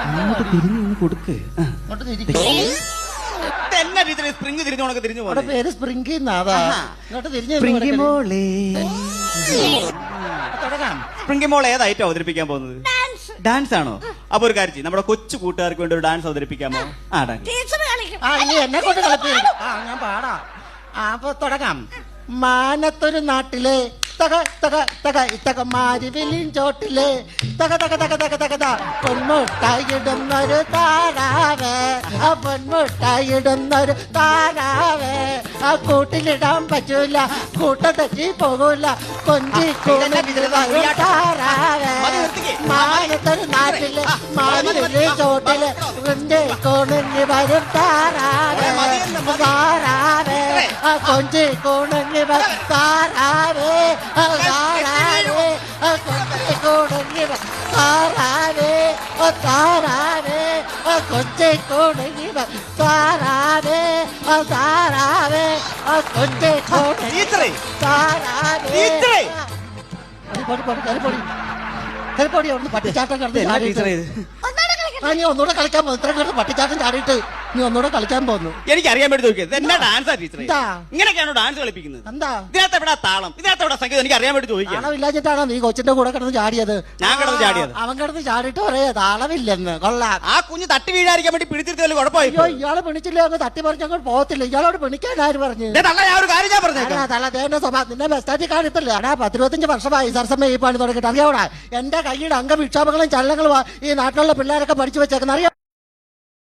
അങ്ങോട്ട് തിരിഞ്ഞു കൊടുക്ക്. ഇങ്ങോട്ട് തിരിക്കും. എന്നാ ടീച്ചറെ സ്പ്രിങ് തിരിഞ്ഞു ഉണക്ക് തിരിഞ്ഞു അവിടെ പോകുന്നത്? പേര് സ്പ്രിംഗ് അതാ. ഇങ്ങോട്ട് തിരിഞ്ഞു സ്പ്രിംഗി മോളെ. തുടങ്ങാം. സ്പ്രിംഗി മോൾ ഏത് ഐറ്റം അവതരിപ്പിക്കാൻ പോകുന്നത്? ഡാൻസ് ആണോ? അപ്പൊ ഒരു കാര്യം ചെയ്യ്, നമ്മുടെ കൊച്ചു കൂട്ടുകാർക്ക് വേണ്ടി ഒരു ഡാൻസ് അവതരിപ്പിക്കാമോ? ആ ഡാൻസ്. ആ ഇനി എന്നെ കൊണ്ട് കളിപ്പിക്കും. ആ ഞാൻ പാടാം. അപ്പൊ തുടങ്ങാം. മാനത്തൊരു നാട്ടിലെ തക തക തക ഇത്തക മാരിവിലിൻ ചോട്ടിലെ തക തക തക തക തക ത പൊന്മുട്ടായിടുന്നൊരു താരാവേ, ആ പൊന്മുട്ടായിടുന്നൊരു താരാവേ, ആ കൂട്ടിലിടാൻ പറ്റൂല, കൂട്ട തെറ്റി പോകൂല, കൊഞ്ചി കൂടി താരാവേ. മാനത്തൊരു നാട്ടിലെ മാരിവിലിൻ ചോട്ടിലെ കൊഞ്ചി കൂടി വരും താരാവേ, താരാവേ, ആ കൊഞ്ചി കൂടി വരും താരാവേ, താരാവേ, ആ കൊഞ്ചി കൂടി വരും താരാവേ, ഓ താരാവേ, ആ കൊഞ്ചി കൂടി വരും താരാവേ, ഓ താരാവേ, ആ കൊഞ്ചി കൂടി ടീച്ചറെ താരാവേ. ടീച്ചറെ കരിപ്പൊടി ഒന്ന് പട്ടിച്ചാട്ടം എന്നാ കിടന്ന് ടീച്ചറെ ഇത്? നീ ഒന്നുകൂടെ കളിക്കാൻ പോകുന്നു. ഇത്രയും കിടന്ന് പട്ടിച്ചാട്ടം ചാടിയിട്ട് നീ ഒന്നുകൂടെ കളിക്കാൻ പോകുന്നു. എനിക്ക് അറിയാൻ വേണ്ടി നോക്കിയത് എന്നാ ഡാൻസാ ടീച്ചറെ? എന്താ? ഇങ്ങനെയൊക്കെയാണോ ഡാൻസ് കളിപ്പിക്കുന്നത്? എന്താ ഇതിനകത്ത് എവിടെ താളം, ഇതിനകത്ത് എവിടെ സംഗീതം? എനിക്ക് അറിയാൻ വേണ്ടി ചോദിക്കാം. താളമില്ലാഞ്ഞിട്ടാണോ നീ കൊച്ചിന്റെ കൂടെ കിടന്ന് ചാടിയത്? ഞാൻ കിടന്ന് ചാടിയത്? അവൻ കിടന്ന് ചാടിയിട്ട് പറയാ താളമില്ലെന്ന്. കൊള്ളാം. ആ കുഞ്ഞ് തട്ടി വീഴാതിരിക്കാൻ വേണ്ടി പിടിച്ചിരുത്തി വല്ല കുഴപ്പമായി? അയ്യോ ഇയാളെ പിണിച്ചില്ലേ അങ്ങ് തട്ടി പറിച്ചങ്ങോട്ട് പോകത്തില്ല. ഇയാളോട് പിണിക്കാൻ ആര് പറഞ്ഞു? ഞാൻ ഒരു കാര്യം ഞാൻ പറഞ്ഞേക്കാം. തലതേന്റെ സ്വഭാവം നിന്നെ ബെസ്റ്റാറ്റി കാണിത്തല്ലേ? അടാ 10-25 വർഷമായി സരസമ്മ ഈ പണി തുടങ്ങിയിട്ട്. അറിയാവൂടാ എന്റെ കയ്യുടെ അംഗവിക്ഷോഭങ്ങളും ചലനങ്ങളും ഈ നാട്ടിലുള്ള പിള്ളേരൊക്കെ പഠിച്ചു വെച്ചേക്കുന്ന അറിയാം.